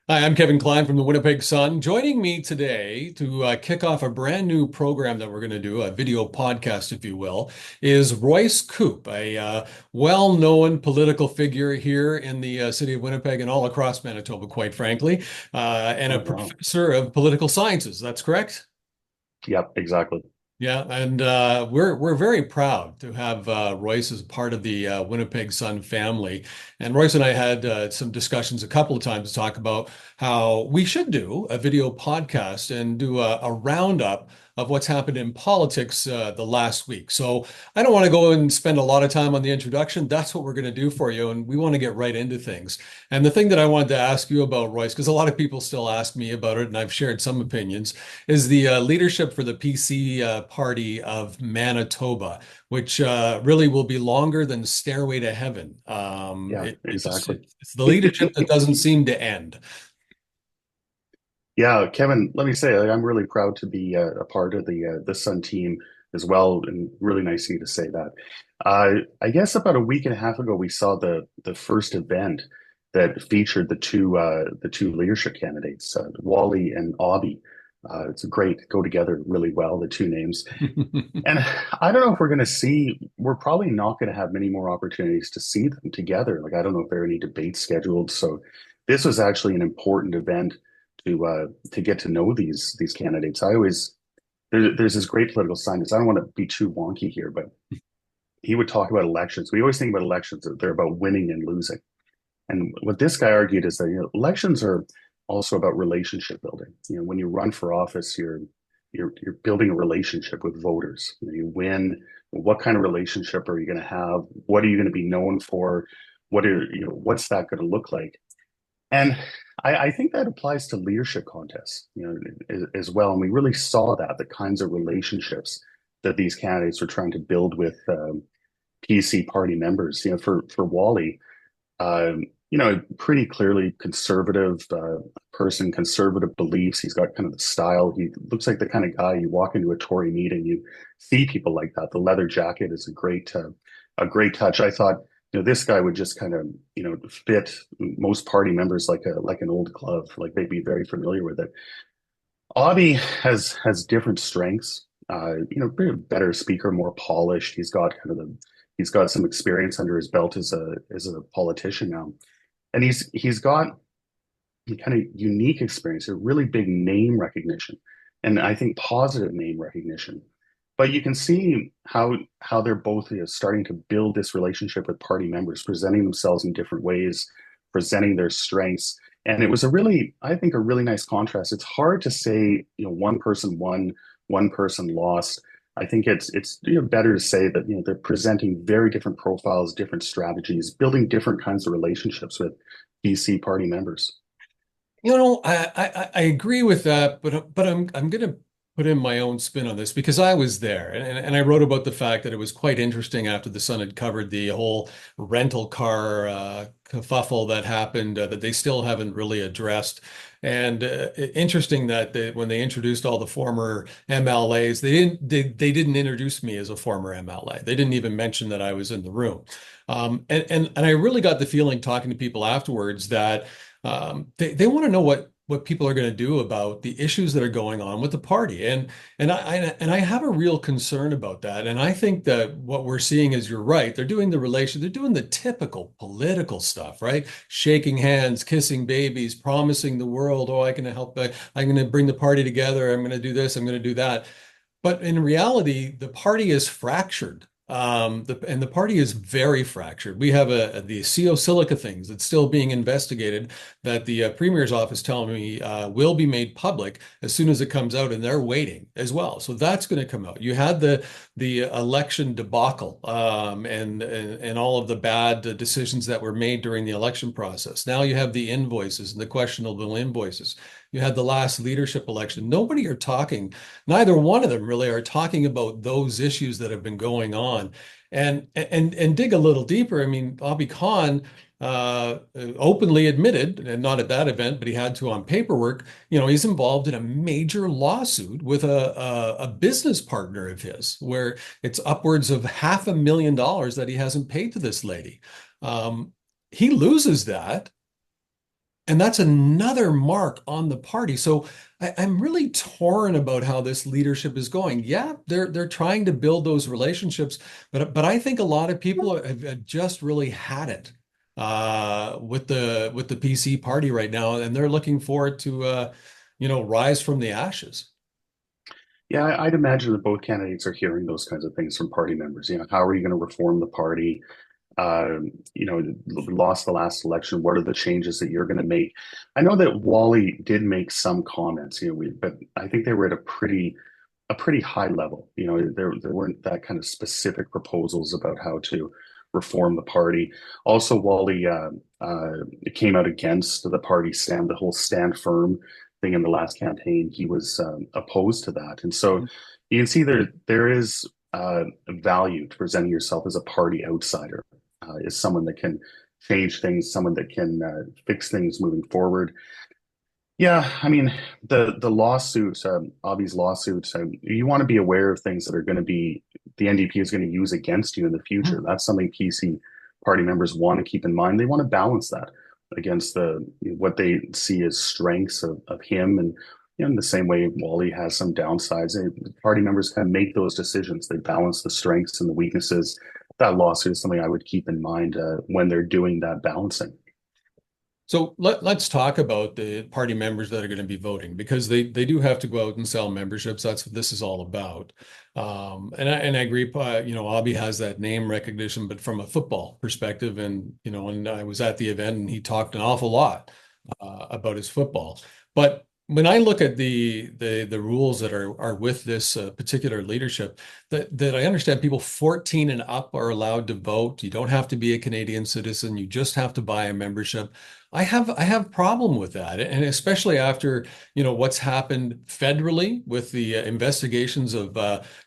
Hi, I'm Kevin Klein from the Winnipeg Sun. Joining me today to kick off a brand new program that we're going to do, a video podcast, if you will, is Royce Koop, a well-known political figure here in the city of Winnipeg and all across Manitoba, quite frankly, and a Oh, wow. professor of political sciences. That's correct? Yep, exactly. Yeah, and we're very proud to have Royce as part of the Winnipeg Sun family. And Royce and I had some discussions a couple of times to talk about how we should do a video podcast and do a roundup of what's happened in politics the last week. So I don't want to go and spend a lot of time on the introduction. That's what we're going to do for you, and we want to get right into things. And the thing that I wanted to ask you about, Royce, because a lot of people still ask me about it, and I've shared some opinions is the leadership for the PC party of Manitoba, which really will be longer than Stairway to Heaven. Yeah, exactly. It's the leadership that doesn't seem to end. Yeah, Kevin, let me say, like, I'm really proud to be a part of the Sun team as well, and really nice of you to say that. I guess about a week and a half ago, we saw the first event that featured the two leadership candidates, Wally and Aubie. It's a great go together really well, the two names. And I don't know if we're going to see, we're probably not going to have many more opportunities to see them together. Like, I don't know if there are any debates scheduled. So this was actually an important event to get to know these candidates. There's this great political scientist. I don't want to be too wonky here, but he would talk about elections. We always think about elections that they're about winning and losing. And what this guy argued is that elections are also about relationship building. When you run for office, you're building a relationship with voters. You win. What kind of relationship are you going to have? What are you going to be known for? What's that going to look like? And I think that applies to leadership contests, as well. And we really saw that the kinds of relationships that these candidates were trying to build with PC party members. For Wally, pretty clearly conservative person, conservative beliefs. He's got kind of the style. He looks like the kind of guy you walk into a Tory meeting, you see people like that. The leather jacket is a great touch. I thought, this guy would just kind of, fit most party members like an old glove. Like they'd be very familiar with it. Aubie has different strengths. Better speaker, more polished. He's got some experience under his belt as a politician now, and he's got a kind of unique experience, a really big name recognition, and I think positive name recognition. But you can see how they're both starting to build this relationship with party members, presenting themselves in different ways, presenting their strengths. And it was I think, a really nice contrast. It's hard to say, one person won, one person lost. I think it's better to say that they're presenting very different profiles, different strategies, building different kinds of relationships with BC party members. I agree with that, but I'm going to put in my own spin on this because I was there and I wrote about the fact that it was quite interesting after the Sun had covered the whole rental car kerfuffle that happened that they still haven't really addressed. And interesting that when they introduced all the former MLAs, they didn't introduce me as a former MLA. They didn't even mention that I was in the room. And I really got the feeling talking to people afterwards that they want to know what people are going to do about the issues that are going on with the party, and I have a real concern about that. And I think that what we're seeing is you're right. They're doing the typical political stuff, right? Shaking hands, kissing babies, promising the world, oh, I can help, I'm going to bring the party together. I'm going to do this. I'm going to do that. But in reality, the party is fractured. And the party is very fractured. We have the CO silica things that's still being investigated that the Premier's office telling me will be made public as soon as it comes out, and they're waiting as well. So that's going to come out. You had the election debacle and all of the bad decisions that were made during the election process. Now you have the invoices and the questionable invoices. You had the last leadership election. Nobody are talking. Neither one of them really are talking about those issues that have been going on. And dig a little deeper. I mean, Bobby Khan openly admitted, and not at that event, but he had to on paperwork, he's involved in a major lawsuit with a business partner of his, where it's upwards of $500,000 that he hasn't paid to this lady. He loses that. And that's another mark on the party. So I'm really torn about how this leadership is going. Yeah, they're trying to build those relationships, but I think a lot of people have just really had it with the PC party right now, and they're looking forward to rise from the ashes. Yeah, I'd imagine that both candidates are hearing those kinds of things from party members. How are you going to reform the party? Lost the last election. What are the changes that you're going to make? I know that Wally did make some comments, but I think they were at a pretty high level. There weren't that kind of specific proposals about how to reform the party. Also, Wally came out against the party stand, the whole stand firm thing in the last campaign. He was opposed to that, and so you can see there is value to presenting yourself as a party outsider, as someone that can change things, someone that can fix things moving forward. Yeah, I mean the lawsuit, Avi's lawsuit. You want to be aware of things that are going to be the NDP is going to use against you in the future. That's something PC party members want to keep in mind. They want to balance that against the what they see as strengths of him, and in the same way Wally has some downsides. Party members kind of make those decisions. They balance the strengths and the weaknesses. That lawsuit is something I would keep in mind when they're doing that balancing. So let's talk about the party members that are going to be voting because they do have to go out and sell memberships. That's what this is all about. And I agree. Abby has that name recognition, but from a football perspective, and when I was at the event, and he talked an awful lot about his football. But when I look at the rules that are with this particular leadership, that I understand people 14 and up are allowed to vote. You don't have to be a Canadian citizen. You just have to buy a membership. I have problem with that, and especially after what's happened federally with the investigations of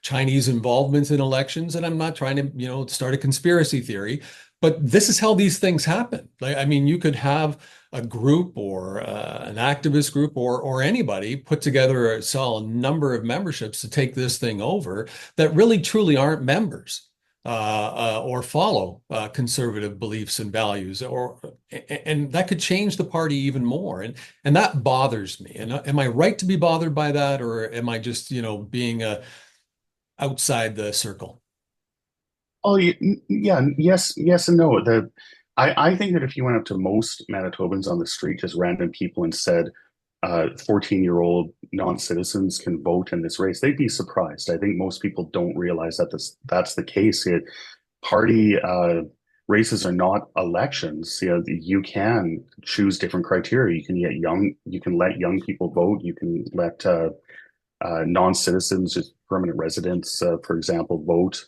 Chinese involvement in elections. And I'm not trying to start a conspiracy theory, but this is how these things happen. Like, I mean, you could have a group or an activist group or anybody put together sell a number of memberships to take this thing over that really truly aren't members or follow conservative beliefs and values, and that could change the party even more, and that bothers me. And am I right to be bothered by that, or am I just being outside the circle? Oh, yeah, yes, yes, and no. I think that if you went up to most Manitobans on the street, just random people, and said, 14-year-old non-citizens can vote in this race, they'd be surprised. I think most people don't realize that that's the case. Party races are not elections. You can choose different criteria. You can let young people vote. You can let non-citizens, just permanent residents, for example, vote.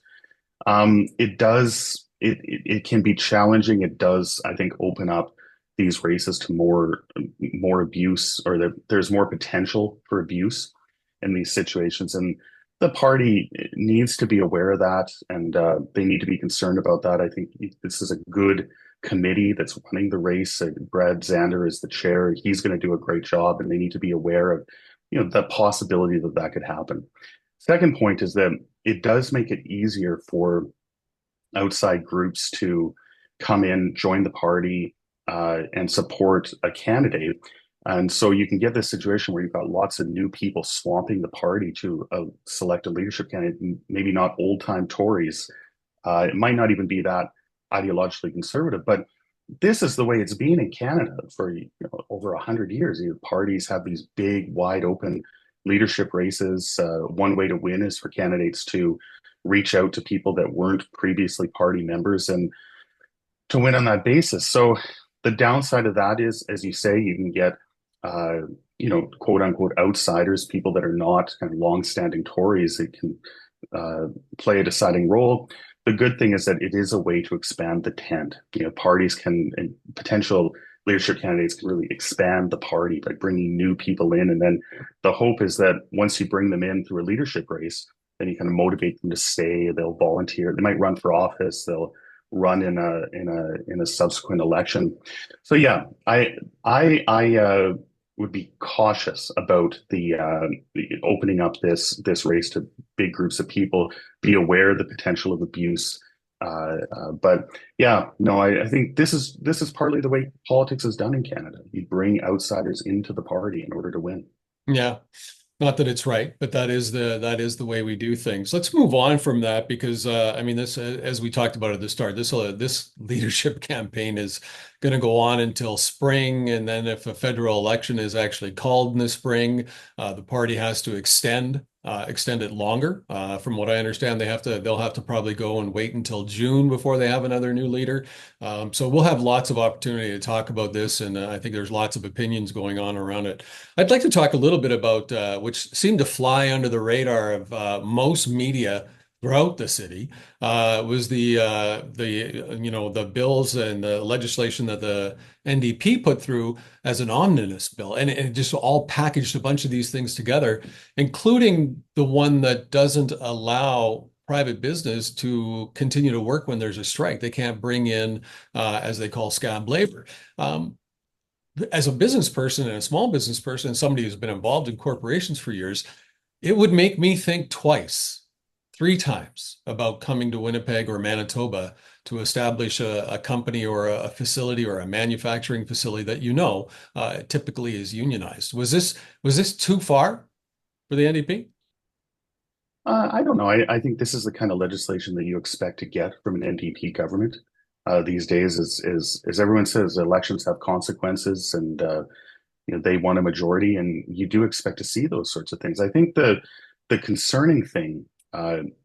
It can be challenging. It does, I think, open up these races to more abuse, or there's more potential for abuse in these situations. And the party needs to be aware of that, and they need to be concerned about that. I think this is a good committee that's running the race. Brad Zander is the chair. He's going to do a great job, and they need to be aware of, the possibility that that could happen. Second point is that it does make it easier for outside groups to come in, join the party, and support a candidate. And so you can get this situation where you've got lots of new people swamping the party to select a leadership candidate, maybe not old time Tories. It might not even be that ideologically conservative, but this is the way it's been in Canada for over 100 years. Parties have these big, wide open leadership races. One way to win is for candidates to reach out to people that weren't previously party members and to win on that basis. So the downside of that is, as you say, you can get, quote unquote outsiders, people that are not kind of long-standing Tories that can play a deciding role. The good thing is that it is a way to expand the tent. Parties can, and potential leadership candidates can really expand the party by bringing new people in. And then the hope is that once you bring them in through a leadership race, then you kind of motivate them to stay. They'll volunteer. They might run for office. They'll run in a subsequent election. So yeah, I would be cautious about the opening up this race to big groups of people. Be aware of the potential of abuse, But yeah, no, I think this is partly the way politics is done in Canada. You bring outsiders into the party in order to win. Yeah. Not that it's right, but that is the way we do things. Let's move on from that because I mean this as we talked about at the start, this leadership campaign is going to go on until spring, and then if a federal election is actually called in the spring, the party has to extend it longer. From what I understand, they'll have to probably go and wait until June before they have another new leader. So we'll have lots of opportunity to talk about this, and I think there's lots of opinions going on around it. I'd like to talk a little bit about which seemed to fly under the radar of most media throughout the city was the bills and the legislation that the NDP put through as an omnibus bill, and it just all packaged a bunch of these things together, including the one that doesn't allow private business to continue to work when there's a strike. They can't bring in, as they call scab labor. Um, as a business person and a small business person and somebody who's been involved in corporations for years, it would make me think twice, three times about coming to Winnipeg or Manitoba to establish a company or a facility or a manufacturing facility that typically is unionized. Was this too far for the NDP? I don't know. I think this is the kind of legislation that you expect to get from an NDP government these days. As everyone says, elections have consequences, and they want a majority, and you do expect to see those sorts of things. I think the concerning thing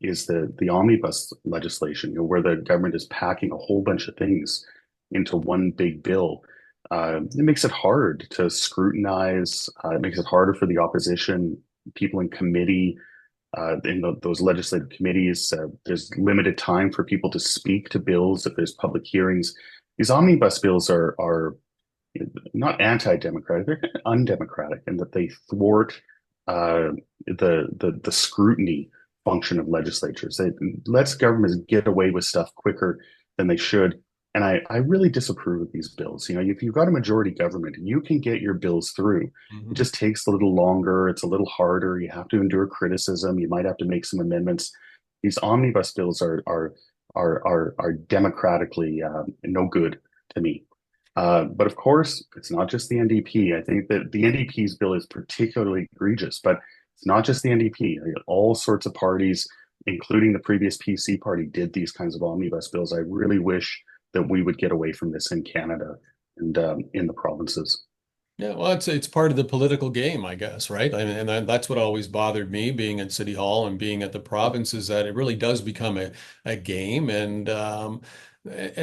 is the omnibus legislation, where the government is packing a whole bunch of things into one big bill. It makes it hard to scrutinize. It makes it harder for the opposition, people in committee, those legislative committees. There's limited time for people to speak to bills if there's public hearings. These omnibus bills are not anti-democratic, they're kind of undemocratic in that they thwart the scrutiny function of legislatures. It lets governments get away with stuff quicker than they should. And I really disapprove of these bills. If you've got a majority government, you can get your bills through. It Mhm. just takes a little longer. It's a little harder. You have to endure criticism. You might have to make some amendments. These omnibus bills are democratically no good to me. But of course, it's not just the NDP. I think that the NDP's bill is particularly egregious, but it's not just the NDP. All sorts of parties, including the previous PC party, did these kinds of omnibus bills. I really wish that we would get away from this in Canada and in the provinces. Yeah, well, it's part of the political game, I guess, right? And that's what always bothered me being at City Hall and being at the province is that it really does become a game, and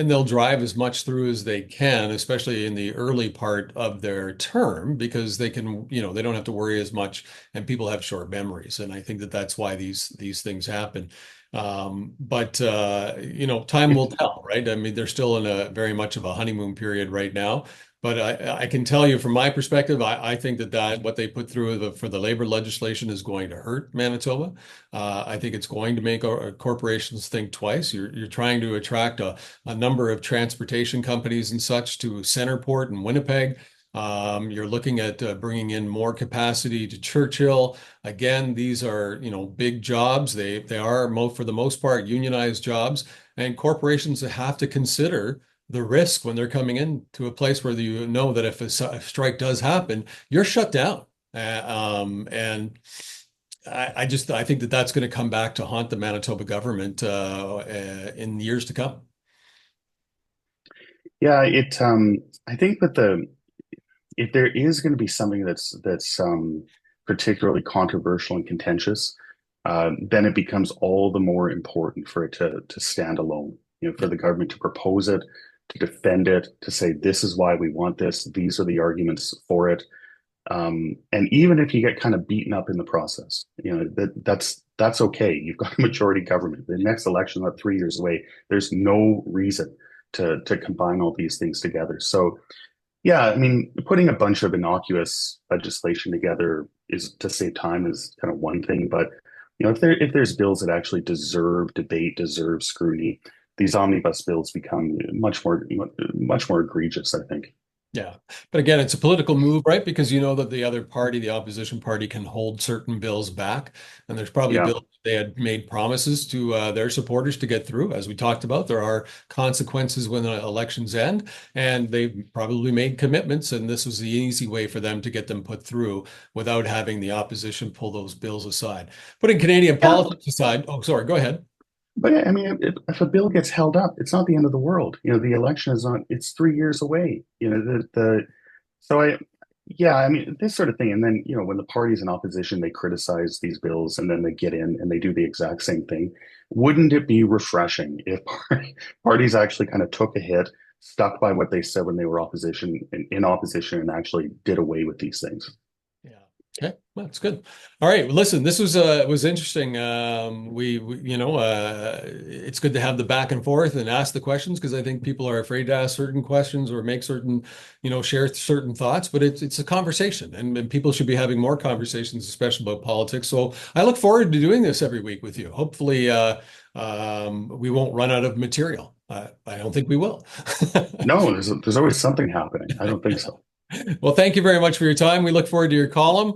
they'll drive as much through as they can, especially in the early part of their term, because they don't have to worry as much, and people have short memories, and I think that that's why these things happen. But time If will tell, right? I mean, they're still in a very much of a honeymoon period right now. But I can tell you from my perspective, I think that what they put through for the labor legislation is going to hurt Manitoba. I think it's going to make our corporations think twice. You're trying to attract a number of transportation companies and such to Centerport and Winnipeg. You're looking at bringing in more capacity to Churchill. Again, these are big jobs. They are for the most part unionized jobs, and corporations have to consider the risk when they're coming in to a place where you know that if a strike does happen, you're shut down. And I think that that's going to come back to haunt the Manitoba government in years to come. Yeah, I think that if there is going to be something that's particularly controversial and contentious, then it becomes all the more important for it to stand alone. For Yeah. the government to propose it, to defend it, to say this is why we want this. These are the arguments for it. And even if you get kind of beaten up in the process, that's okay. You've got a majority government. The next election, not 3 years away. There's no reason to combine all these things together. So yeah, I mean, putting a bunch of innocuous legislation together is to save time is kind of one thing, but if there's bills that actually deserve debate, deserve scrutiny, these omnibus bills become much more egregious, I think. Yeah. But again, it's a political move, right? Because you know that the other party, the opposition party, can hold certain bills back. And there's probably Yeah. bills they had made promises to their supporters to get through. As we talked about, there are consequences when the elections end, and they probably made commitments. And this was the easy way for them to get them put through without having the opposition pull those bills aside. Putting Canadian Yeah. politics aside, oh, sorry, go ahead. But yeah, I mean, if a bill gets held up, it's not the end of the world. The election is not, it's 3 years away. So yeah, I mean, this sort of thing. And then, when the parties in opposition, they criticize these bills and then they get in and they do the exact same thing. Wouldn't it be refreshing if parties actually kind of took a hit, stuck by what they said when they were in opposition, and actually did away with these things? Yeah. Okay. Well, that's good. All right. Well, listen, this was interesting. It's good to have the back and forth and ask the questions because I think people are afraid to ask certain questions or make certain, share certain thoughts. But it's a conversation, and people should be having more conversations, especially about politics. So I look forward to doing this every week with you. Hopefully, we won't run out of material. I don't think we will. No, there's always something happening. I don't think so. Well, thank you very much for your time. We look forward to your column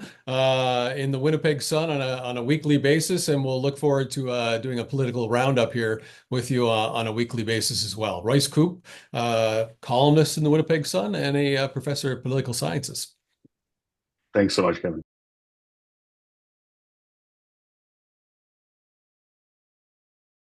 in the Winnipeg Sun on a weekly basis, and we'll look forward to doing a political roundup here with you on a weekly basis as well. Royce Koop, columnist in the Winnipeg Sun and a professor of political sciences. Thanks so much, Kevin.